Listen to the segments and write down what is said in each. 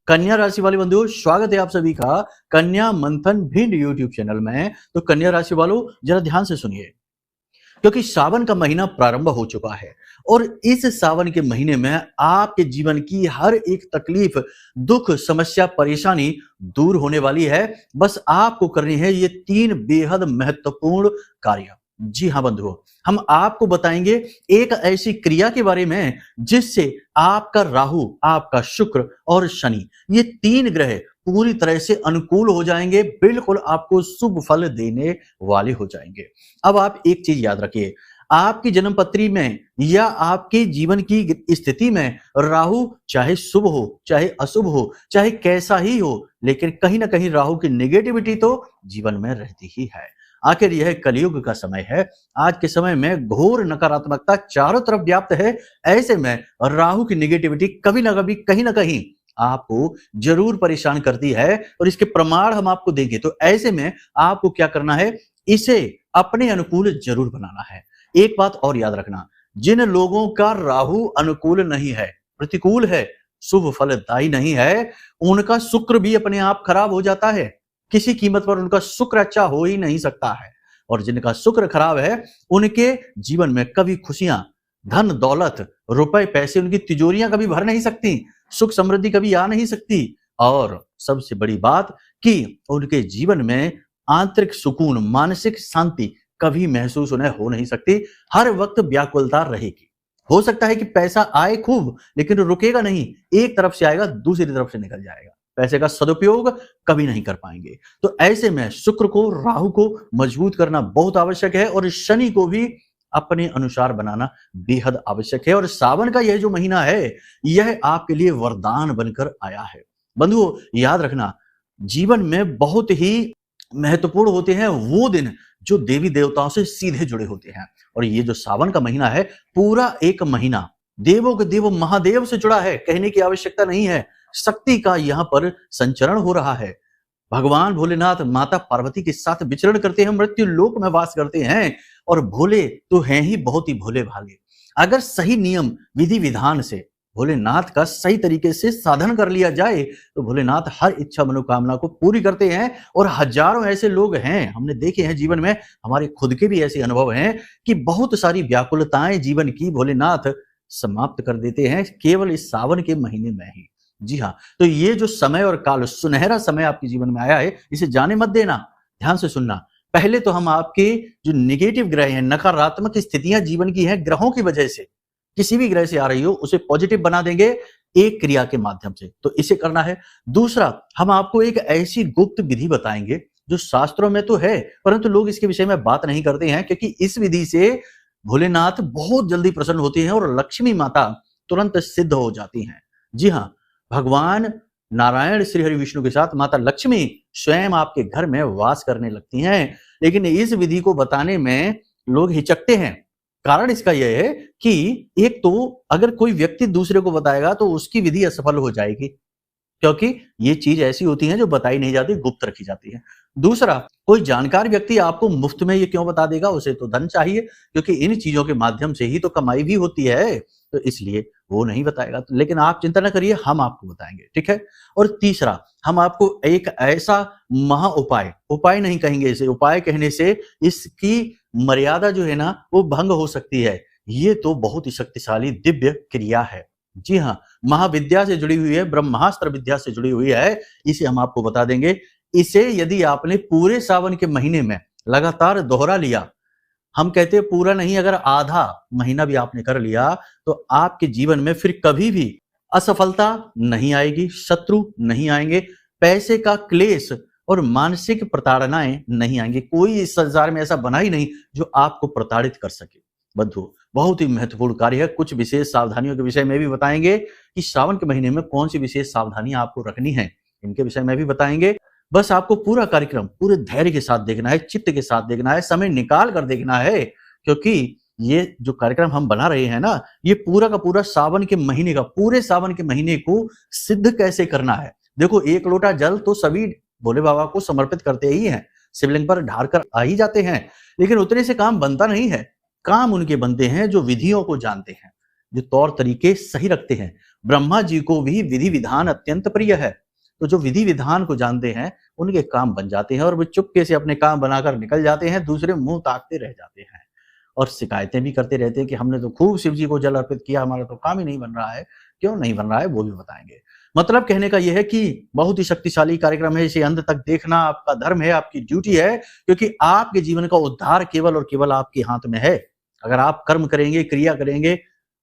कन्या राशि वाले बंधुओं, स्वागत है आप सभी का कन्या मंथन भिंड यूट्यूब चैनल में। तो कन्या राशि वालों, जरा ध्यान से सुनिए, क्योंकि सावन का महीना प्रारंभ हो चुका है और इस सावन के महीने में आपके जीवन की हर एक तकलीफ, दुख, समस्या, परेशानी दूर होने वाली है। बस आपको करनी है ये 3 बेहद महत्वपूर्ण कार्य। जी हाँ बंधुओं, हम आपको बताएंगे एक ऐसी क्रिया के बारे में जिससे आपका राहु, आपका शुक्र और शनि, ये 3 ग्रह पूरी तरह से अनुकूल हो जाएंगे, बिल्कुल आपको शुभ फल देने वाले हो जाएंगे। अब आप एक चीज याद रखिए, आपकी जन्म पत्री में या आपके जीवन की स्थिति में राहु चाहे शुभ हो, चाहे अशुभ हो, चाहे कैसा ही हो, लेकिन कहीं ना कहीं राहु की नेगेटिविटी तो जीवन में रहती ही है। आखिर यह कलयुग का समय है। आज के समय में घोर नकारात्मकता चारों तरफ व्याप्त है। ऐसे में राहु की नेगेटिविटी कभी ना कभी, कहीं ना कहीं आपको जरूर परेशान करती है और इसके प्रमाण हम आपको देंगे। तो ऐसे में आपको क्या करना है, इसे अपने अनुकूल जरूर बनाना है। एक बात और याद रखना, जिन लोगों का राहु अनुकूल नहीं है, प्रतिकूल है, शुभ फलदायी नहीं है, उनका शुक्र भी अपने आप खराब हो जाता है। किसी कीमत पर उनका शुक्र अच्छा हो ही नहीं सकता है। और जिनका शुक्र खराब है, उनके जीवन में कभी खुशियां, धन दौलत, रुपए पैसे, उनकी तिजोरियां कभी भर नहीं सकती, सुख समृद्धि कभी आ नहीं सकती। और सबसे बड़ी बात कि उनके जीवन में आंतरिक सुकून, मानसिक शांति कभी महसूस उन्हें हो नहीं सकती। हर वक्त व्याकुलता रहेगी। हो सकता है कि पैसा आए खूब, लेकिन रुकेगा नहीं, एक तरफ से आएगा दूसरी तरफ से निकल जाएगा। पैसे का सदुपयोग कभी नहीं कर पाएंगे। तो ऐसे में शुक्र को, राहु को मजबूत करना बहुत आवश्यक है और शनि को भी अपने अनुसार बनाना बेहद आवश्यक है। और सावन का यह जो महीना है, यह आपके लिए वरदान बनकर आया है। बंधुओं, याद रखना, जीवन में बहुत ही महत्वपूर्ण होते हैं वो दिन जो देवी देवताओं से सीधे जुड़े होते हैं। और ये जो सावन का महीना है, पूरा एक महीना देवों के देव महादेव से जुड़ा है। कहने की आवश्यकता नहीं है, शक्ति का यहाँ पर संचरण हो रहा है। भगवान भोलेनाथ माता पार्वती के साथ विचरण करते हैं, मृत्यु लोक में वास करते हैं। और भोले तो हैं ही बहुत ही भोले भागे। अगर सही नियम विधि विधान से भोलेनाथ का सही तरीके से साधन कर लिया जाए तो भोलेनाथ हर इच्छा मनोकामना को पूरी करते हैं। और हजारों ऐसे लोग हैं, हमने देखे हैं जीवन में, हमारे खुद के भी ऐसे अनुभव हैं कि बहुत सारी व्याकुलताएं जीवन की भोलेनाथ समाप्त कर देते हैं केवल इस सावन के महीने में ही। जी हाँ, तो ये जो समय और काल, सुनहरा समय आपके जीवन में आया है, इसे जाने मत देना। ध्यान से सुनना। पहले तो हम आपके जो नेगेटिव ग्रह हैं, नकारात्मक स्थितियां जीवन की हैं, ग्रहों की वजह से, किसी भी ग्रह से आ रही हो, उसे पॉजिटिव बना देंगे एक क्रिया के माध्यम से। तो इसे करना है। दूसरा, हम आपको एक ऐसी गुप्त विधि बताएंगे जो शास्त्रों में तो है, परंतु लोग इसके विषय में बात नहीं करते हैं, क्योंकि इस विधि से भोलेनाथ बहुत जल्दी प्रसन्न होते हैं और लक्ष्मी माता तुरंत सिद्ध हो जाती हैं। जी हाँ, भगवान नारायण श्री हरि विष्णु के साथ माता लक्ष्मी स्वयं आपके घर में वास करने लगती हैं। लेकिन इस विधि को बताने में लोग हिचकते हैं। कारण इसका यह है कि एक तो अगर कोई व्यक्ति दूसरे को बताएगा तो उसकी विधि असफल हो जाएगी, क्योंकि ये चीज ऐसी होती है जो बताई नहीं जाती, गुप्त रखी जाती है। दूसरा, कोई जानकार व्यक्ति आपको मुफ्त में ये क्यों बता देगा, उसे तो धन चाहिए, क्योंकि इन चीजों के माध्यम से ही तो कमाई भी होती है, तो इसलिए वो नहीं बताएगा। तो लेकिन आप चिंता न करिए, हम आपको बताएंगे, ठीक है। और तीसरा, हम आपको एक ऐसा महा उपाय, उपाय नहीं कहेंगे इसे, उपाय कहने से इसकी मर्यादा जो है ना वो भंग हो सकती है। ये तो बहुत ही शक्तिशाली दिव्य क्रिया है। जी हाँ, महाविद्या से जुड़ी हुई है, ब्रह्मास्त्र विद्या से जुड़ी हुई है। इसे हम आपको बता देंगे। इसे यदि आपने पूरे सावन के महीने में लगातार दोहरा लिया, हम कहते हैं पूरा नहीं, अगर आधा महीना भी आपने कर लिया, तो आपके जीवन में फिर कभी भी असफलता नहीं आएगी, शत्रु नहीं आएंगे, पैसे का क्लेश और मानसिक प्रताड़नाएं नहीं आएंगी। कोई इस संसार में ऐसा बना ही नहीं जो आपको प्रताड़ित कर सके। बंधु, बहुत ही महत्वपूर्ण कार्य है। कुछ विशेष सावधानियों के विषय में भी बताएंगे कि श्रावण के महीने में कौन सी विशेष सावधानियां आपको रखनी है, इनके विषय में भी बताएंगे। बस आपको पूरा कार्यक्रम पूरे धैर्य के साथ देखना है, चित्त के साथ देखना है, समय निकाल कर देखना है, क्योंकि ये जो कार्यक्रम हम बना रहे हैं ना, ये पूरा का पूरा सावन के महीने का, पूरे सावन के महीने को सिद्ध कैसे करना है। देखो, 1 लोटा जल तो सभी भोले बाबा को समर्पित करते ही हैं, शिवलिंग पर ढार कर आ ही जाते हैं, लेकिन उतने से काम बनता नहीं है। काम उनके बनते हैं जो विधियों को जानते हैं, जो तौर तरीके सही रखते हैं, ब्रह्मा जी को भी विधि विधान अत्यंत प्रिय है। तो जो विधि विधान को जानते हैं उनके काम बन जाते हैं और वो चुपके से अपने काम बनाकर निकल जाते हैं, दूसरे मुंह ताकते रह जाते हैं और शिकायतें भी करते रहते हैं कि हमने तो खूब शिव जी को जल अर्पित किया, हमारा तो काम ही नहीं बन रहा है। क्यों नहीं बन रहा है वो भी बताएंगे। मतलब कहने का यह है कि बहुत ही शक्तिशाली कार्यक्रम है, इसे अंत तक देखना आपका धर्म है, आपकी ड्यूटी है, क्योंकि आपके जीवन का उद्धार केवल और केवल आपके हाथ में है। अगर आप कर्म करेंगे, क्रिया करेंगे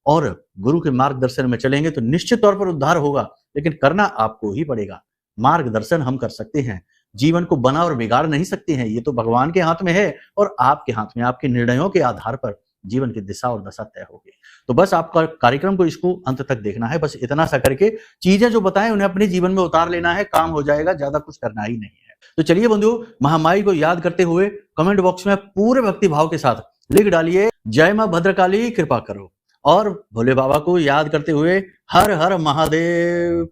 और गुरु के मार्गदर्शन में चलेंगे तो निश्चित तौर पर उद्धार होगा, लेकिन करना आपको ही पड़ेगा। मार्गदर्शन हम कर सकते हैं, जीवन को बना और बिगाड़ नहीं सकते हैं, ये तो भगवान के हाथ में है और आपके हाथ में। आपके निर्णयों के आधार पर जीवन की दिशा और दशा तय होगी। तो बस आपका कार्यक्रम को इसको अंत तक देखना है, बस इतना सा करके चीजें जो बताएं उन्हें अपने जीवन में उतार लेना है, काम हो जाएगा, ज्यादा कुछ करना ही नहीं है। तो चलिए बंधुओं, महामाई को याद करते हुए कमेंट बॉक्स में पूरे भक्ति भाव के साथ लिख डालिए जय मां भद्रकाली कृपा करो, और भोले बाबा को याद करते हुए हर हर महादेव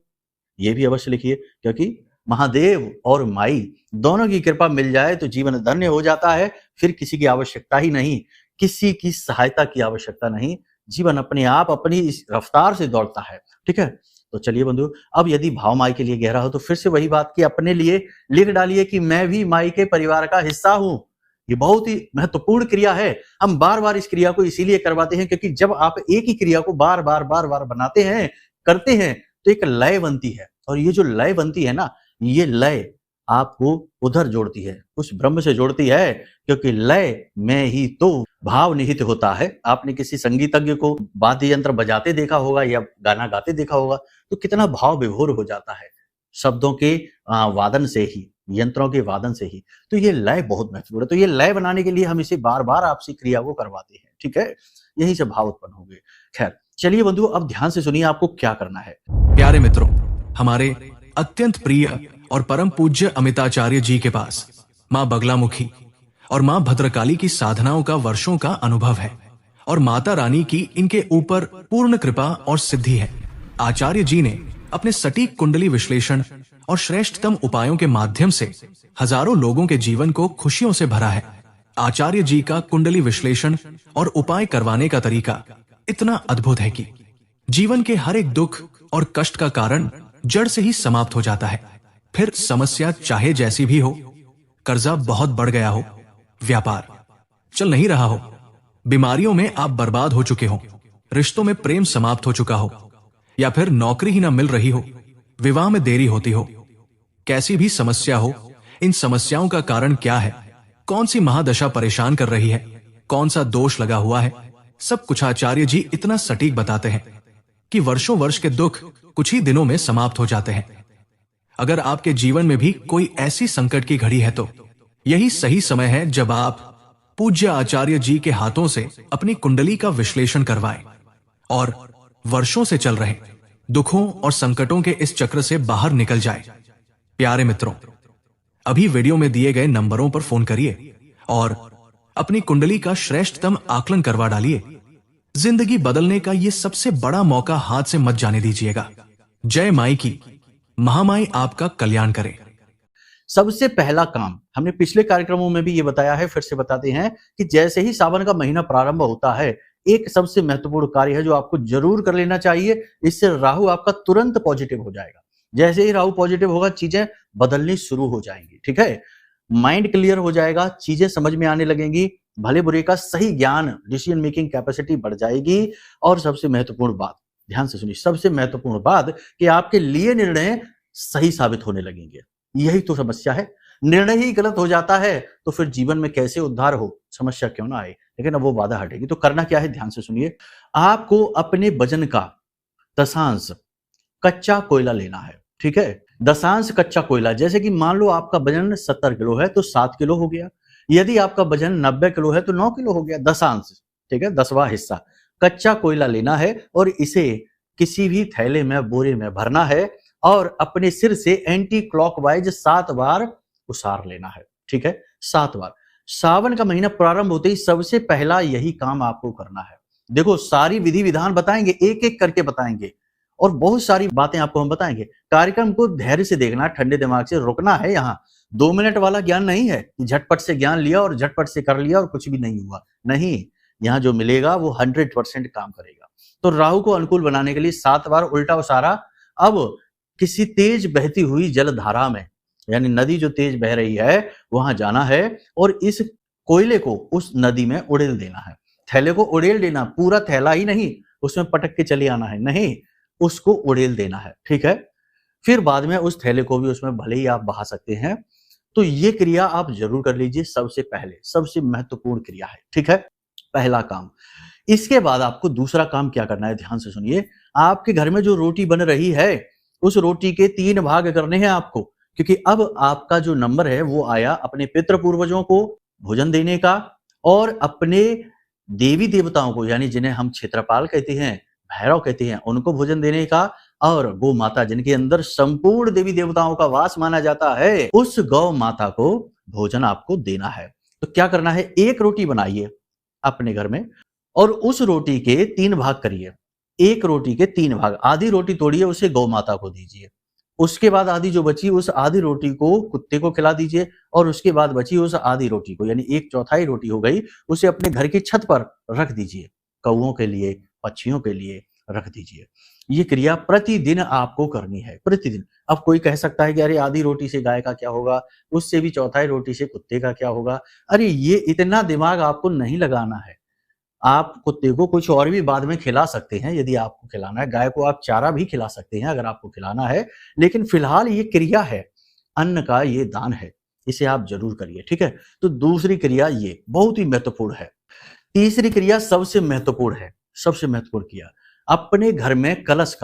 ये भी अवश्य लिखिए, क्योंकि महादेव और माई दोनों की कृपा मिल जाए तो जीवन धन्य हो जाता है। फिर किसी की आवश्यकता ही नहीं, किसी की सहायता की आवश्यकता नहीं, जीवन अपने आप अपनी इस रफ्तार से दौड़ता है। ठीक है, तो चलिए बंधु, अब यदि भाव माई के लिए गहरा हो तो फिर से वही बात की अपने लिए लिख डालिए कि मैं भी माई के परिवार का हिस्सा हूं। ये बहुत ही महत्वपूर्ण क्रिया है। हम बार बार इस क्रिया को इसीलिए करवाते हैं क्योंकि जब आप एक ही क्रिया को बार बार बनाते हैं, करते हैं, तो एक लय बनती है, और ये जो लय बनती है ना, ये लय आपको उधर जोड़ती है, उस ब्रह्म से जोड़ती है, क्योंकि लय में ही तो भाव निहित होता है। आपने किसी संगीतज्ञ को वाद्य यंत्र बजाते देखा होगा या गाना गाते देखा होगा, तो कितना भाव विभोर हो जाता है शब्दों के वादन से ही, यंत्रों के वादन से ही। तो ये लय बहुत महत्वपूर्ण है। तो ये लय बनाने के लिए हम इसे बार बार आपसी क्रिया को करवाते हैं। ठीक है, यही से भाव उत्पन्न होंगे। खैर चलिए बंधु, अब ध्यान से सुनिए आपको क्या करना है। प्यारे मित्रों, हमारे अत्यंत प्रिय और परम पूज्य अमिताचार्य जी के पास मां बगलामुखी और मां भद्रकाली की साधनाओं का वर्षों का अनुभव है और माता रानी की इनके ऊपर पूर्ण कृपा और सिद्धि है। आचार्य जी ने अपने सटीक कुंडली विश्लेषण और श्रेष्ठतम उपायों के माध्यम से हजारों लोगों के जीवन को खुशियों से भरा है। आचार्य जी का कुंडली विश्लेषण और उपाय करवाने का तरीका इतना अद्भुत है कि जीवन के हर एक दुख और कष्ट का कारण जड़ से ही समाप्त हो जाता है। फिर समस्या चाहे जैसी भी हो, कर्जा बहुत बढ़ गया हो, व्यापार चल नहीं रहा हो, बीमारियों में आप बर्बाद हो चुके हो, रिश्तों में प्रेम समाप्त हो चुका हो, या फिर नौकरी ही ना मिल रही हो, विवाह में देरी होती हो, कैसी भी समस्या हो, इन समस्याओं का कारण क्या है, कौन सी महादशा परेशान कर रही है, कौन सा दोष लगा हुआ है, सब कुछ आचार्य जी इतना सटीक बताते हैं कि वर्षों वर्ष के दुख कुछ ही दिनों में समाप्त हो जाते हैं। अगर आपके जीवन में भी कोई ऐसी संकट की घड़ी है तो यही सही समय है जब आप पूज्य आचार्य जी के हाथों से अपनी कुंडली का विश्लेषण करवाएं और वर्षों से चल रहे दुखों और संकटों के इस चक्र से बाहर निकल जाए। प्यारे मित्रों, अभी वीडियो में दिए गए नंबरों पर फोन करिए और अपनी कुंडली का श्रेष्ठतम आकलन करवा डालिए। जिंदगी बदलने का ये सबसे बड़ा मौका हाथ से मत जाने दीजिएगा। जय माई की, महामाई आपका कल्याण करे। सबसे पहला काम हमने पिछले कार्यक्रमों में भी ये बताया है, फिर से बताते हैं कि जैसे ही सावन का महीना प्रारंभ होता है, एक सबसे महत्वपूर्ण कार्य है जो आपको जरूर कर लेना चाहिए। इससे राहु आपका तुरंत पॉजिटिव हो जाएगा। जैसे ही राहु पॉजिटिव होगा, चीजें बदलनी शुरू हो जाएंगी। ठीक है, माइंड क्लियर हो जाएगा, चीजें समझ में आने लगेंगी, भले बुरे का सही ज्ञान, डिसीजन मेकिंग कैपेसिटी बढ़ जाएगी। और सबसे महत्वपूर्ण बात, ध्यान से सुनिए, सबसे महत्वपूर्ण बात कि आपके लिए निर्णय सही साबित होने लगेंगे। यही तो समस्या है, निर्णय ही गलत हो जाता है तो फिर जीवन में कैसे उद्धार हो, समस्या क्यों ना आए। लेकिन अब वो बाधा हटेगी। तो करना क्या है, ध्यान से सुनिए। आपको अपने वजन का दशांश कच्चा कोयला लेना है। ठीक है, दशांश कच्चा कोयला, जैसे कि मान लो आपका वजन 70 किलो है तो 7 किलो हो गया। यदि आपका वजन 90 किलो है तो 9 किलो हो गया, दशांश। ठीक है, 10वां हिस्सा कच्चा कोयला लेना है और इसे किसी भी थैले में, बोरे में भरना है और अपने सिर से एंटी क्लॉकवाइज 7 बार उसार लेना है। ठीक है, 7 बार। सावन का महीना प्रारंभ होते ही सबसे पहला यही काम आपको करना है। देखो, सारी विधि विधान बताएंगे, एक एक करके बताएंगे और बहुत सारी बातें आपको हम बताएंगे। कार्यक्रम को धैर्य से देखना, ठंडे दिमाग से रुकना है। यहाँ 2 मिनट वाला ज्ञान नहीं है कि झटपट से ज्ञान लिया और झटपट से कर लिया और कुछ भी नहीं हुआ। नहीं, यहाँ जो मिलेगा वो 100% काम करेगा। तो राहु को अनुकूल बनाने के लिए 7 बार उल्टा उसारा अब किसी तेज बहती हुई जलधारा में, यानी नदी जो तेज बह रही है वहां जाना है और इस कोयले को उस नदी में उड़ेल देना है। थैले को उड़ेल देना, पूरा थैला ही नहीं उसमें पटक के चले आना है, नहीं, उसको उड़ेल देना है, ठीक है। फिर बाद में उस थैले को भी उसमें भले ही आप बहा सकते हैं। तो ये क्रिया आप जरूर कर लीजिए, सबसे पहले सबसे महत्वपूर्ण क्रिया है, ठीक है, पहला काम। इसके बाद आपको दूसरा काम क्या करना है, ध्यान से सुनिए। आपके घर में जो रोटी बन रही है उस रोटी के 3 भाग करने हैं आपको, क्योंकि अब आपका जो नंबर है वो आया अपने पितृ पूर्वजों को भोजन देने का और अपने देवी देवताओं को, यानी जिन्हें हम क्षेत्रपाल कहते हैं, भैरव कहते हैं, उनको भोजन देने का, और गौ माता जिनके अंदर संपूर्ण देवी देवताओं का वास माना जाता है, उस गौ माता को भोजन आपको देना है। तो क्या करना है, एक रोटी बनाइए अपने घर में और उस रोटी के 3 भाग करिए। एक रोटी के 3 भाग, आधी रोटी तोड़िए उसे गौ माता को दीजिए, उसके बाद आधी जो बची उस आधी रोटी को कुत्ते को खिला दीजिए और उसके बाद बची उस आधी रोटी को, यानी 1/4 रोटी हो गई, उसे अपने घर की छत पर रख दीजिए, कौओं के लिए, पक्षियों के लिए रख दीजिए। ये क्रिया प्रतिदिन आपको करनी है, प्रतिदिन। अब कोई कह सकता है कि अरे आधी रोटी से गाय का क्या होगा, उससे भी 1/4 रोटी से कुत्ते का क्या होगा। अरे ये इतना दिमाग आपको नहीं लगाना है। आप कुत्ते को कुछ और भी बाद में खिला सकते हैं यदि आपको खिलाना है, गाय को आप चारा भी खिला सकते हैं अगर आपको खिलाना है, लेकिन फिलहाल ये क्रिया है, अन्न का ये दान है, इसे आप जरूर करिए, ठीक है। तो दूसरी क्रिया ये बहुत ही महत्वपूर्ण है। तीसरी क्रिया सबसे महत्वपूर्ण है, सबसे महत्वपूर्ण क्रिया, अपने घर में कलश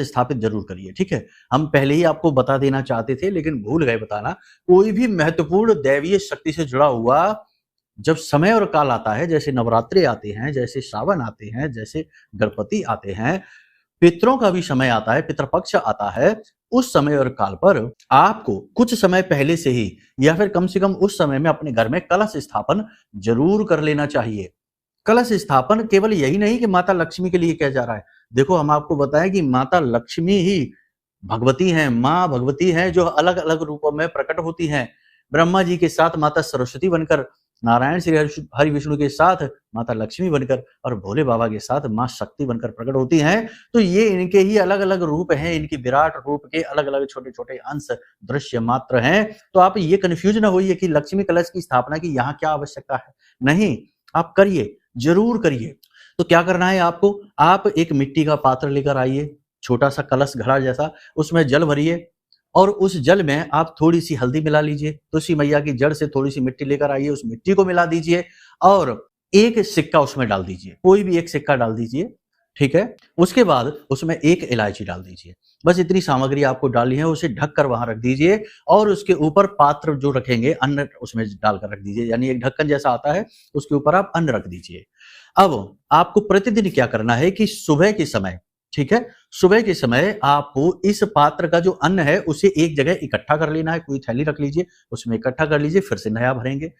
स्थापित जरूर करिए, ठीक है। हम पहले ही आपको बता देना चाहते थे लेकिन भूल गए बताना। कोई भी महत्वपूर्ण दैवीय शक्ति से जुड़ा हुआ जब समय और काल आता है, जैसे नवरात्रि आते हैं, जैसे श्रावण आते हैं, जैसे गणपति आते हैं, पितरों का भी समय आता है, पितरपक्ष आता है, उस समय और काल पर आपको कुछ समय पहले से ही या फिर कम से कम उस समय में अपने घर में कलश स्थापन जरूर कर लेना चाहिए। कलश स्थापन केवल यही नहीं कि माता लक्ष्मी के लिए किया जा रहा है। देखो हम आपको बताएं कि माता लक्ष्मी ही भगवती हैं, माँ भगवती हैं जो अलग अलग रूपों में प्रकट होती हैं। ब्रह्मा जी के साथ माता सरस्वती बनकर, नारायण श्री हरि विष्णु के साथ माता लक्ष्मी बनकर और भोले बाबा के साथ मां शक्ति बनकर प्रकट होती हैं। तो ये इनके ही अलग अलग रूप हैं, इनकी विराट रूप के अलग अलग छोटे छोटे अंश दृश्य मात्र हैं। तो आप ये कंफ्यूज ना होइए कि लक्ष्मी कलश की स्थापना की यहाँ क्या आवश्यकता है, नहीं, आप करिए, जरूर करिए। तो क्या करना है आपको, आप एक मिट्टी का पात्र लेकर आइए, छोटा सा कलश घड़ा जैसा, उसमें जल भरिए और उस जल में आप थोड़ी सी हल्दी मिला लीजिए, तुलसी मैया की जड़ से थोड़ी सी मिट्टी लेकर आइए, उस मिट्टी को मिला दीजिए और एक सिक्का उसमें डाल दीजिए, कोई भी एक सिक्का डाल दीजिए, ठीक है। उसके बाद उसमें एक इलायची डाल दीजिए। बस इतनी सामग्री आपको डालनी है, उसे ढक कर वहां रख दीजिए और उसके ऊपर पात्र जो रखेंगे अन्न उसमें डालकर रख दीजिए, यानी एक ढक्कन जैसा आता है उसके ऊपर आप अन्न रख दीजिए। अब आपको प्रतिदिन क्या करना है कि सुबह के समय, ठीक है, सुबह के समय आपको इस पात्र का जो अन्न है उसे एक जगह इकट्ठा कर लेना है, कोई थैली रख लीजिए, उसमें इकट्ठा कर लीजिए, फिर से नया भरेंगे।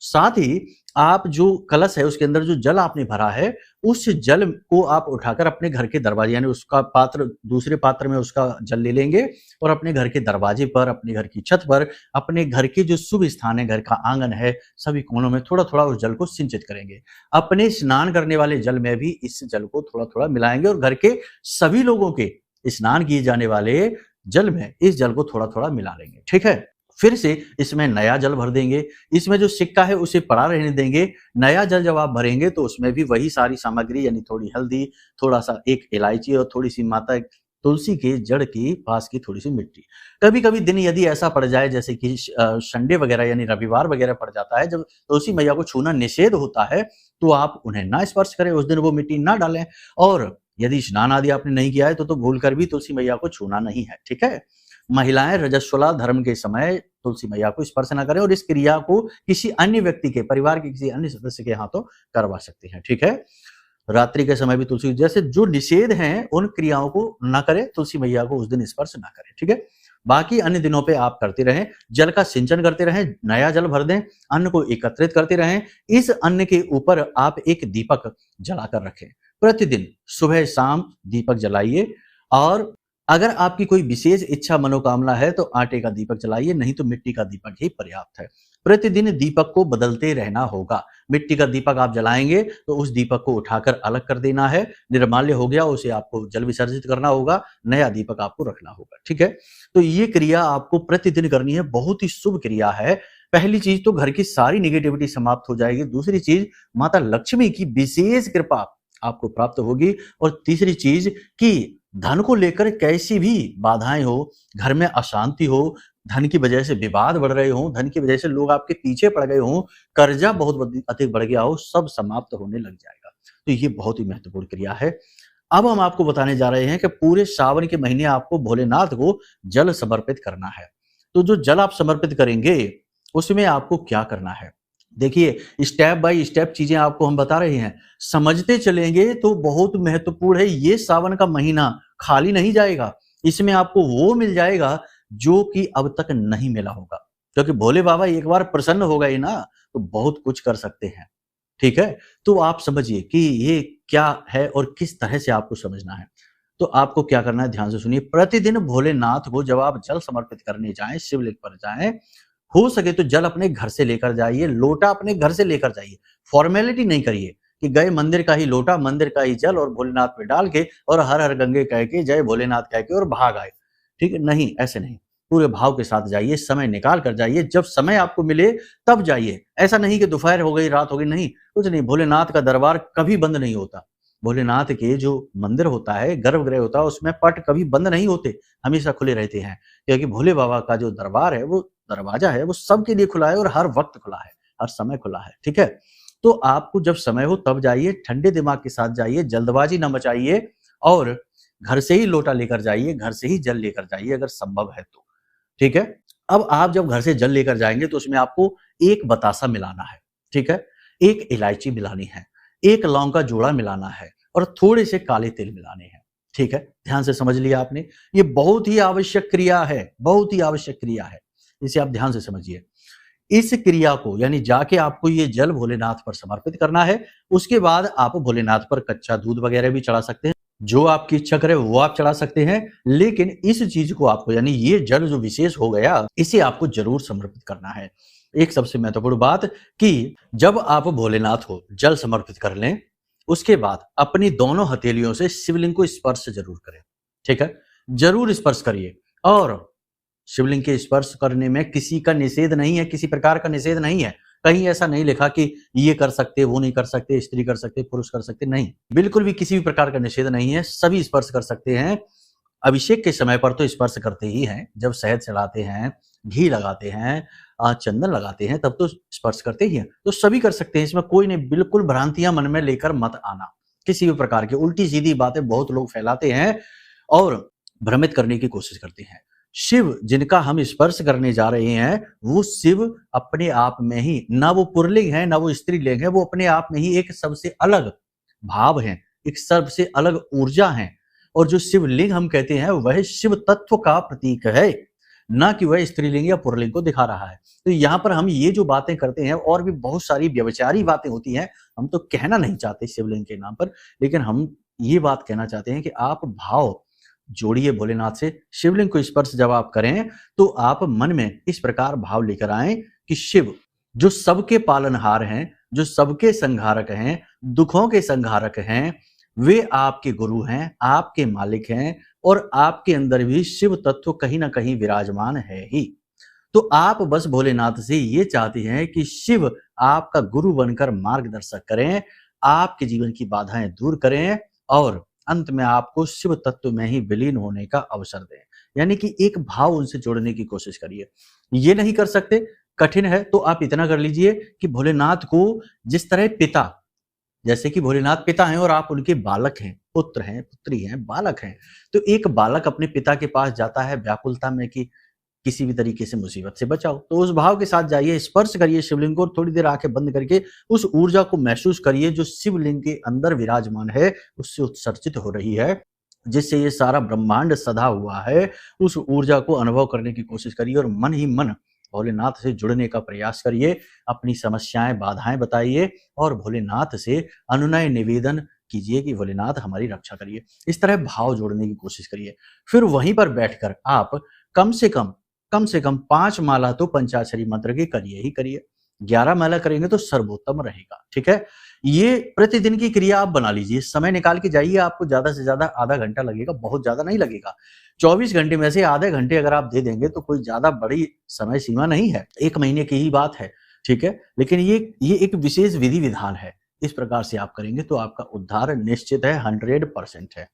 साथ ही आप जो कलश है उसके अंदर जो जल आपने भरा है उस जल को आप उठाकर अपने घर के दरवाजे, यानी उसका पात्र दूसरे पात्र में उसका जल ले लेंगे और अपने घर के दरवाजे पर, अपने घर की छत पर, अपने घर के जो शुभ स्थान है, घर का आंगन है, सभी कोनों में थोड़ा थोड़ा उस जल को सिंचित करेंगे। अपने स्नान करने वाले जल में भी इस जल को थोड़ा थोड़ा मिलाएंगे और घर के सभी लोगों के स्नान किए जाने वाले जल में इस जल को थोड़ा थोड़ा मिला लेंगे, ठीक है। फिर से इसमें नया जल भर देंगे, इसमें जो सिक्का है उसे पड़ा रहने देंगे। नया जल जब आप भरेंगे तो उसमें भी वही सारी सामग्री, यानी थोड़ी हल्दी, थोड़ा सा एक इलायची और थोड़ी सी माता तुलसी के जड़ की पास की थोड़ी सी मिट्टी। कभी कभी दिन यदि ऐसा पड़ जाए जैसे कि संडे वगैरह यानी रविवार वगैरह पड़ जाता है, जब तुलसी मैया को छूना निषेध होता है, तो आप उन्हें ना स्पर्श करें, उस दिन वो मिट्टी ना डालें। और यदि स्नान आदि आपने नहीं किया है तो भूल कर भी तुलसी मैया को छूना नहीं है, ठीक है। महिलाएं रजस्वला धर्म के समय तुलसी मैया को स्पर्श न करें और इस क्रिया को किसी अन्य व्यक्ति के, परिवार के किसी अन्य सदस्य के हाथों करवा सकती हैं, ठीक है। रात्रि के समय भी तुलसी, जैसे जो निषेध हैं उन क्रियाओं को न करें, तुलसी मैया को उस दिन स्पर्श न करें, ठीक है। बाकी अन्य दिनों पे आप करते रहें, जल का सिंचन करते रहें, नया जल भर दें, अन्न को एकत्रित करते रहें। इस अन्न के ऊपर आप एक दीपक जलाकर रखें, प्रतिदिन सुबह शाम दीपक जलाइए और अगर आपकी कोई विशेष इच्छा मनोकामना है तो आटे का दीपक जलाइए, नहीं तो मिट्टी का दीपक ही पर्याप्त है। प्रतिदिन दीपक को बदलते रहना होगा। मिट्टी का दीपक आप जलाएंगे तो उस दीपक को उठाकर अलग कर देना है, निर्माल्य हो गया उसे आपको जल विसर्जित करना होगा, नया दीपक आपको रखना होगा। ठीक है, तो ये क्रिया आपको प्रतिदिन करनी है, बहुत ही शुभ क्रिया है। पहली चीज तो घर की सारी निगेटिविटी समाप्त हो जाएगी, दूसरी चीज माता लक्ष्मी की विशेष कृपा आपको प्राप्त होगी, और तीसरी चीज कि धन को लेकर कैसी भी बाधाएं हो, घर में अशांति हो, धन की वजह से विवाद बढ़ रहे हो, धन की वजह से लोग आपके पीछे पड़ गए हो, कर्जा बहुत अधिक बढ़ गया हो, सब समाप्त होने लग जाएगा। तो ये बहुत ही महत्वपूर्ण क्रिया है। अब हम आपको बताने जा रहे हैं कि पूरे सावन के महीने आपको भोलेनाथ को जल समर्पित करना है। तो जो जल आप समर्पित करेंगे उसमें आपको क्या करना है, देखिए स्टेप बाय स्टेप चीजें आपको हम बता रहे हैं, समझते चलेंगे तो बहुत महत्वपूर्ण है। ये सावन का महीना खाली नहीं जाएगा, इसमें आपको वो मिल जाएगा जो कि अब तक नहीं मिला होगा, क्योंकि भोले बाबा एक बार प्रसन्न हो गए ना तो बहुत कुछ कर सकते हैं। ठीक है, तो आप समझिए कि ये क्या है और किस तरह से आपको समझना है। तो आपको क्या करना है, ध्यान से सुनिए। प्रतिदिन भोलेनाथ को जब आप जल समर्पित करने जाएं, शिवलिंग पर जाएं, हो सके तो जल अपने घर से लेकर जाइए, लोटा अपने घर से लेकर जाइए। फॉर्मेलिटी नहीं करिए कि गए मंदिर का ही लोटा, मंदिर का ही जल और भोलेनाथ पे डाल के और हर हर गंगे कह के, जय भोलेनाथ कह के और भाग आए। ठीक है, नहीं, ऐसे नहीं, पूरे भाव के साथ जाइए, समय निकाल कर जाइए, जब समय आपको मिले तब जाइए। ऐसा नहीं कि दोपहर हो गई, रात हो गई, नहीं, कुछ नहीं। भोलेनाथ का दरबार कभी बंद नहीं होता। भोलेनाथ के जो मंदिर होता है, गर्भगृह होता है, उसमें पट कभी बंद नहीं होते, हमेशा खुले रहते हैं, क्योंकि भोले बाबा का जो दरबार है, वो दरवाजा है, वो सबके लिए खुला है और हर वक्त खुला है, हर समय खुला है। ठीक है, तो आपको जब समय हो तब जाइए, ठंडे दिमाग के साथ जाइए, जल्दबाजी न मचाइए, और घर से ही लोटा लेकर जाइए, घर से ही जल लेकर जाइए अगर संभव है तो। ठीक है, अब आप जब घर से जल लेकर जाएंगे तो उसमें आपको एक बतासा मिलाना है। ठीक है, एक इलायची मिलानी है, एक लौंग का जोड़ा मिलाना है और थोड़े से काले तिल मिलाने हैं। ठीक है, ध्यान से समझ लिया आपने, ये बहुत ही आवश्यक क्रिया है, बहुत ही आवश्यक क्रिया है, इसे आप ध्यान से समझिए। इस क्रिया को यानी जाके आपको ये जल भोलेनाथ पर समर्पित करना है। उसके बाद आप भोलेनाथ पर कच्चा दूध वगैरह भी चढ़ा सकते हैं, जो आपकी इच्छा करे वो आप चढ़ा सकते हैं, लेकिन इस चीज को आपको यानी ये जल जो विशेष हो गया, इसे आपको जरूर समर्पित करना है। एक सबसे महत्वपूर्ण बात कि जब आप भोलेनाथ को जल समर्पित कर लें, उसके बाद अपनी दोनों हथेलियों से शिवलिंग को स्पर्श जरूर करें। ठीक है, जरूर स्पर्श करिए, और शिवलिंग के स्पर्श करने में किसी का निषेध नहीं है, किसी प्रकार का निषेध नहीं है। कहीं ऐसा नहीं लिखा कि ये कर सकते, वो नहीं कर सकते, स्त्री कर सकते, पुरुष कर सकते, नहीं, बिल्कुल भी किसी भी प्रकार का निषेध नहीं है, सभी स्पर्श कर सकते हैं। अभिषेक के समय पर तो स्पर्श करते ही हैं, जब शहद चढ़ाते हैं, घी लगाते हैं, चंदन लगाते हैं, तब तो स्पर्श करते ही हैं, तो सभी कर सकते हैं, इसमें कोई नहीं। बिल्कुल भ्रांतियां मन में लेकर मत आना, किसी भी प्रकार की उल्टी सीधी बातें बहुत लोग फैलाते हैं और भ्रमित करने की कोशिश करते हैं। शिव जिनका हम स्पर्श करने जा रहे हैं, वो शिव अपने आप में ही, ना वो पुरलिंग है ना वो स्त्रीलिंग है, वो अपने आप में ही एक सबसे अलग भाव है, एक सबसे अलग ऊर्जा है। और जो शिवलिंग हम कहते हैं वह शिव तत्व का प्रतीक है, ना कि वह स्त्रीलिंग या पुरलिंग को दिखा रहा है। तो यहाँ पर हम ये जो बातें करते हैं, और भी बहुत सारी व्यभिचारी बातें होती हैं, हम तो कहना नहीं चाहते शिवलिंग के नाम पर, लेकिन हम ये बात कहना चाहते हैं कि आप भाव जोड़िए भोलेनाथ से। शिवलिंग को स्पर्श जब आप करें तो आप मन में इस प्रकार भाव लेकर आए कि शिव जो सबके पालनहार हैं, जो सबके संहारक हैं, दुखों के संहारक हैं, वे आपके गुरु हैं, आपके मालिक हैं, और आपके अंदर भी शिव तत्व कहीं ना कहीं विराजमान है ही। तो आप बस भोलेनाथ से ये चाहते हैं कि शिव आपका गुरु बनकर मार्गदर्शक करें, आपके जीवन की बाधाएं दूर करें, और अंत में आपको शिव तत्व में ही विलीन होने का अवसर दें। यानी कि एक भाव उनसे जोड़ने की कोशिश करिए। ये नहीं कर सकते, कठिन है, तो आप इतना कर लीजिए कि भोलेनाथ को जिस तरह पिता, जैसे कि भोलेनाथ पिता हैं और आप उनके बालक हैं, पुत्र हैं, पुत्री हैं, बालक हैं, तो एक बालक अपने पिता के पास जाता है व्याकुलता में कि किसी भी तरीके से मुसीबत से बचाओ, तो उस भाव के साथ जाइए, स्पर्श करिए शिवलिंग को, थोड़ी देर आंखें बंद करके उस ऊर्जा को महसूस करिए जो शिवलिंग के अंदर विराजमान है, उससे उत्सर्जित हो रही है, जिससे ये सारा ब्रह्मांड सधा हुआ है। उस ऊर्जा को अनुभव करने की कोशिश करिए और मन ही मन भोलेनाथ से जुड़ने का प्रयास करिए। अपनी समस्याएं, बाधाएं बताइए और भोलेनाथ से अनुनय निवेदन कीजिए कि भोलेनाथ हमारी रक्षा करिए। इस तरह भाव जोड़ने की कोशिश करिए। फिर वहीं पर बैठकर आप कम से कम 5 माला तो पंचाक्षरी मंत्र की करिए ही करिए। 11 माला करेंगे तो सर्वोत्तम रहेगा, ठीक है? ये प्रतिदिन की क्रिया आप बना लीजिए। समय निकाल के जाइए, आपको ज़्यादा से ज़्यादा आधा घंटा लगेगा, बहुत ज़्यादा नहीं लगेगा। 24 घंटे में से आधे घंटे अगर आप दे देंगे तो कोई ज़्यादा बड़ी समय सीमा नहीं है, 1 महीने की ही बात है, ठीक है? लेकिन ये एक विशेष विधि-विधान है। इस प्रकार से आप करेंगे तो आपका उद्धार निश्चित है, 100% है।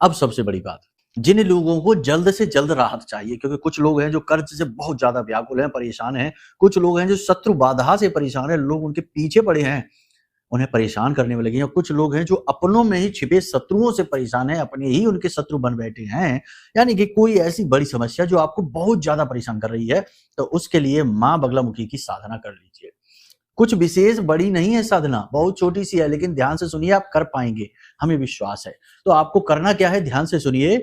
अब सबसे बड़ी बात, जिन लोगों को जल्द से जल्द राहत चाहिए, क्योंकि कुछ लोग हैं जो कर्ज से बहुत ज़्यादा व्याकुल हैं, परेशान हैं, कुछ लोग हैं जो शत्रु बाधा से परेशान हैं, लोग उनके पीछे पड़े हैं, उन्हें परेशान करने में लगे हैं, कुछ लोग हैं जो अपनों में ही छिपे शत्रुओं से परेशान हैं, अपने ही उनके शत्रु बन बैठे हैं, यानी कि कोई ऐसी बड़ी समस्या जो आपको बहुत ज़्यादा परेशान कर रही है, तो उसके लिए माँ बगलामुखी की साधना कर लीजिए। कुछ विशेष बड़ी नहीं है साधना, बहुत छोटी-सी है, लेकिन ध्यान से सुनिए, आप कर पाएँगे, हमें विश्वास है। तो आपको करना क्या है, ध्यान से सुनिए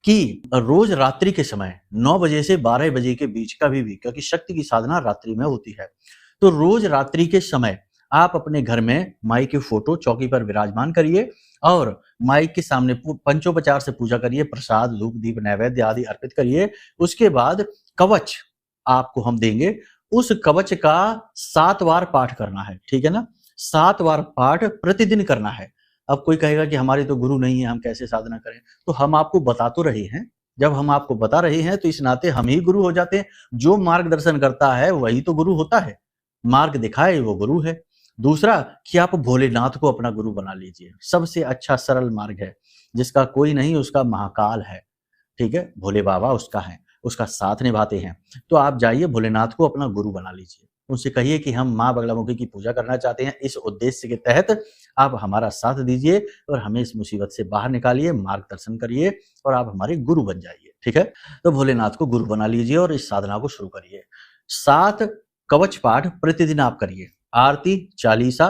कि रोज़ रात्रि के समय 9 बजे से 12 बजे के बीच कभी भी, क्योंकि शक्ति की साधना रात्रि में होती है, तो रोज़ रात्रि के समय आप अपने घर में माई की फोटो चौकी पर विराजमान करिए और माई के सामने पंचोपचार से पूजा करिए, प्रसाद, धूप, दीप, नैवेद्य आदि अर्पित करिए। उसके बाद कवच आपको हम देंगे, उस कवच का 7 बार पाठ करना है, ठीक है ना? 7 बार पाठ प्रतिदिन करना है। अब कोई कहेगा कि हमारे तो गुरु नहीं है, हम कैसे साधना करें? तो हम आपको बता तो रहे हैं। जब हम आपको बता रहे हैं तो इस नाते हम ही गुरु हो जाते हैं। जो मार्गदर्शन करता है वही तो गुरु होता है। मार्ग दिखाए वो गुरु है। दूसरा कि आप भोलेनाथ को अपना गुरु बना लीजिए। सबसे अच्छा सरल मार्ग है, जिसका कोई नहीं उसका महाकाल है, ठीक है? भोले बाबा उसका है, उसका साथ निभाते हैं। तो आप जाइए भोलेनाथ को अपना गुरु बना लीजिए। उनसे कहिए कि हम माँ बगलामुखी की पूजा करना चाहते हैं, इस उद्देश्य के तहत आप हमारा साथ दीजिए और हमें इस मुसीबत से बाहर निकालिए, मार्गदर्शन करिए और आप हमारे गुरु बन जाइए, ठीक है? तो भोलेनाथ को गुरु बना लीजिए और इस साधना को शुरू करिए। 7 कवच पाठ प्रतिदिन आप करिए। आरती, चालीसा,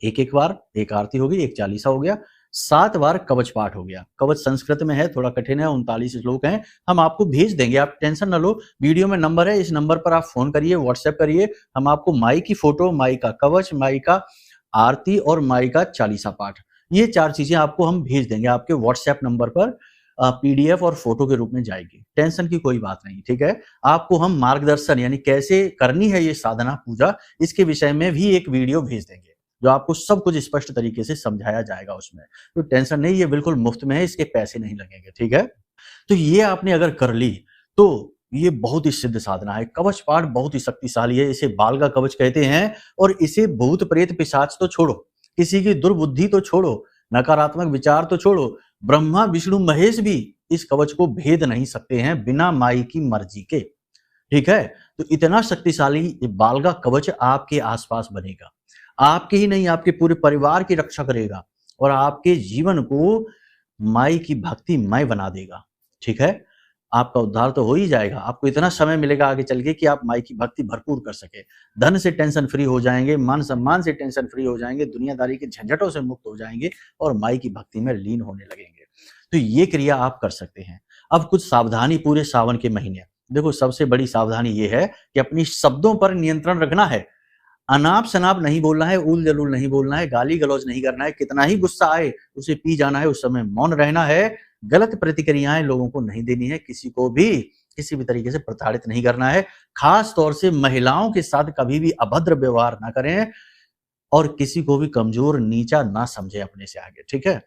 एक-एक बार, एक आरती होगी, एक चालीसा हो गया, 7 बार कवच पाठ हो गया। कवच संस्कृत में है, थोड़ा कठिन है, 39 श्लोक हैं, हम आपको भेज देंगे, आप टेंशन ना लो। वीडियो में नंबर है, इस नंबर पर आप फ़ोन करिए, व्हाट्सएप करिए, हम आपको माई की फ़ोटो, माई का कवच, माई का आरती और माई का चालीसा पाठ, ये 4 चीज़ें आपको हम भेज देंगे, आपके व्हाट्सएप नंबर पर पीडीएफ और फ़ोटो के रूप में जाएगी। टेंशन की कोई बात नहीं, ठीक है? आपको हम मार्गदर्शन यानी कैसे करनी है ये साधना पूजा, इसके विषय में भी एक वीडियो भेज देंगे, जो आपको सब कुछ स्पष्ट तरीके से समझाया जाएगा उसमें। तो टेंशन नहीं, ये बिल्कुल मुफ्त में है, इसके पैसे नहीं लगेंगे, ठीक है? तो ये आपने अगर कर ली, तो ये बहुत ही सिद्ध साधना है। कवच पाठ बहुत ही शक्तिशाली है, इसे बाल का कवच कहते हैं और इसे भूत प्रेत पिशाच तो छोड़ो, किसी की दुर्बुद्धि तो छोड़ो, नकारात्मक विचार तो छोड़ो, ब्रह्मा विष्णु महेश भी इस कवच को भेद नहीं सकते हैं बिना माई की मर्जी के, ठीक है? तो इतना शक्तिशाली ये बाल का कवच आपके आसपास बनेगा, आपके ही नहीं आपके पूरे परिवार की रक्षा करेगा और आपके जीवन को माई की भक्तिमय बना देगा, ठीक है? आपका उद्धार तो हो ही जाएगा, आपको इतना समय मिलेगा आगे चल के कि आप माई की भक्ति भरपूर कर सके, धन से टेंशन फ्री हो जाएंगे, मान सम्मान से टेंशन फ्री हो जाएंगे, दुनियादारी के झंझटों से मुक्त हो जाएंगे और माई की भक्ति में लीन होने लगेंगे। तो ये क्रिया आप कर सकते हैं। अब कुछ सावधानी पूरे सावन के महीने, देखो सबसे बड़ी सावधानी ये है कि अपनी शब्दों पर नियंत्रण रखना है, अनाप शनाप नहीं बोलना है, उल जलूल नहीं बोलना है, गाली गलौज नहीं करना है, कितना ही गुस्सा आए उसे पी जाना है, उस समय मौन रहना है, गलत प्रतिक्रियाएं लोगों को नहीं देनी है, किसी को भी किसी भी तरीके से प्रताड़ित नहीं करना है, खास तौर से महिलाओं के साथ कभी भी अभद्र व्यवहार ना करें और किसी को भी कमजोर नीचा ना समझे अपने से आगे, ठीक है?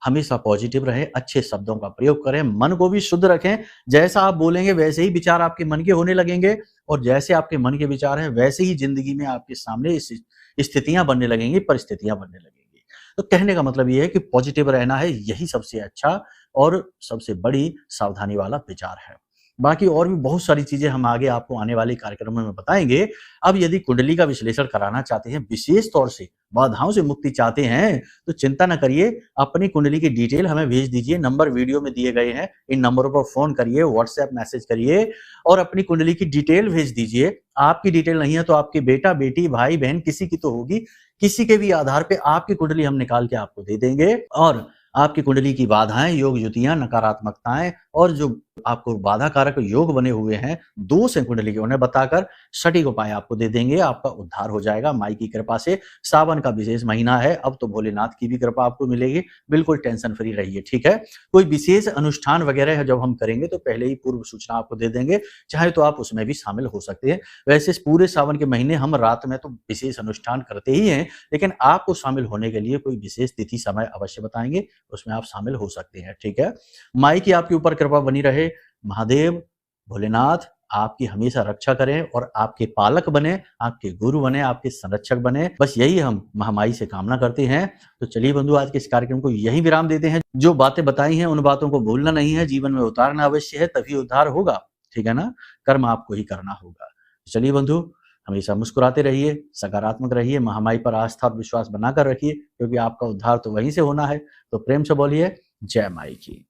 हमेशा पॉजिटिव रहे, अच्छे शब्दों का प्रयोग करें, मन को भी शुद्ध रखें, जैसा आप बोलेंगे वैसे ही विचार आपके मन के होने लगेंगे और जैसे आपके मन के विचार हैं वैसे ही जिंदगी में आपके सामने स्थितियां बनने लगेंगी, परिस्थितियां बनने लगेंगी। तो कहने का मतलब ये है कि पॉजिटिव रहना है, यही सबसे अच्छा और सबसे बड़ी सावधानी वाला विचार है। बाकी और भी बहुत सारी चीजें हम आगे आपको आने वाले कार्यक्रमों में बताएंगे। अब यदि कुंडली का विश्लेषण कराना चाहते हैं, विशेष तौर से बाधाओं से मुक्ति चाहते हैं, तो चिंता न करिए, अपनी कुंडली की डिटेल हमें भेज दीजिए, नंबर वीडियो में दिए गए हैं, इन नंबरों पर फोन करिए, व्हाट्सएप मैसेज करिए और अपनी कुंडली की डिटेल भेज दीजिए। आपकी डिटेल नहीं है तो आपके बेटा बेटी भाई बहन किसी की तो होगी, किसी के भी आधार पे आपकी कुंडली हम निकाल के आपको दे देंगे और आपकी कुंडली की बाधाएं, योग युतियां, नकारात्मकताएं और जो आपको बाधा कारक योग बने हुए हैं दोष हैं कुंडली के, उन्हें बताकर सटीक उपाय आपको दे देंगे। आपका उद्धार हो जाएगा माई की कृपा से। सावन का विशेष महीना है, अब तो भोलेनाथ की भी कृपा आपको मिलेगी। बिल्कुल टेंशन फ्री रहिए, ठीक है। कोई विशेष अनुष्ठान वगैरह है जब हम करेंगे तो पहले ही पूर्व सूचना आपको दे देंगे, चाहे तो आप उसमें भी शामिल हो सकते हैं। वैसे पूरे सावन के महीने हम रात में तो विशेष अनुष्ठान करते ही हैं, लेकिन आपको शामिल होने के लिए कोई विशेष तिथि समय अवश्य बताएंगे, उसमें आप शामिल हो सकते हैं, ठीक है। माई की आपके ऊपर कृपा बनी रहे। महादेव भोलेनाथ आपकी हमेशा रक्षा करें और आपके पालक बने, आपके गुरु बने, आपके संरक्षक बने। बस यही हम महामाई से कामना करते हैं। तो चलिए बंधु, आज के इस कार्यक्रम को यहीं विराम देते हैं। जो बातें बताई हैं उन बातों को भूलना नहीं है, जीवन में उतारना अवश्य है, तभी उद्धार होगा, ठीक है ना। कर्म आपको ही करना होगा। चलिए बंधु, हमेशा मुस्कुराते रहिए, सकारात्मक रहिए, महामाई पर आस्था और विश्वास बनाकर रखिए, क्योंकि आपका उद्धार तो वहीं से होना है। तो प्रेम से बोलिए जय माई की।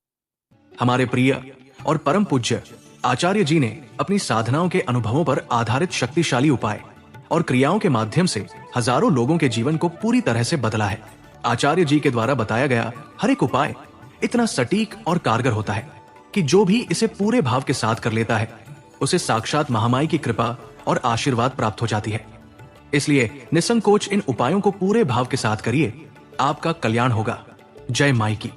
हमारे प्रिय और परम पूज्य आचार्य जी ने अपनी साधनाओं के अनुभवों पर आधारित शक्तिशाली उपाय और क्रियाओं के माध्यम से हजारों लोगों के जीवन को पूरी तरह से बदला है। आचार्य जी के द्वारा बताया गया हर एक उपाय इतना सटीक और कारगर होता है कि जो भी इसे पूरे भाव के साथ कर लेता है उसे साक्षात महामाई की कृपा और आशीर्वाद प्राप्त हो जाती है। इसलिए निसंकोच इन उपायों को पूरे भाव के साथ करिए, आपका कल्याण होगा। जय माई की।